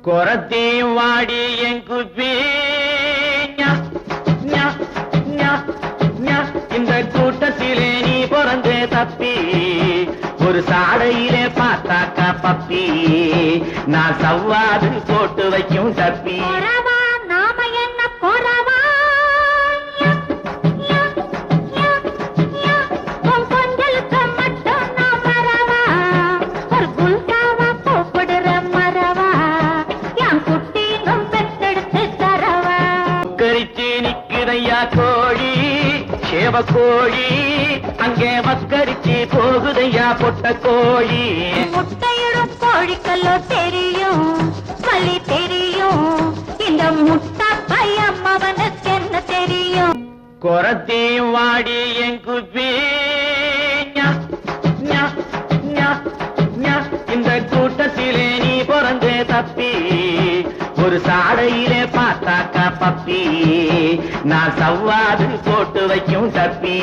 கொரத்தையும் வாடி என் குப்பி இந்த கூட்டத்திலே நீ பிறந்தே தப்பி ஒரு சாடையிலே பார்த்தாக்கா பப்பி நான் சவ்வாது போட்டு வைக்கும் தப்பி கோழி சேவ கோழி அங்கே வக்கரிச்சு போகுதையா பொட்ட கோழி முட்டையிடும் கோழிக்கல்லோ தெரியும் களி தெரியும் இந்த முட்டை பையன் அவனுக்கு என்ன தெரியும் கொரத்தையும் வாடி என் குப்பி இந்த கூட்டத்திலே நீ பிறந்தே தப்பி ஒரு சாடையிலே பார்த்தாக்கா பப்பி நான் சவ்வாது போட்டு வைக்கும் தப்பி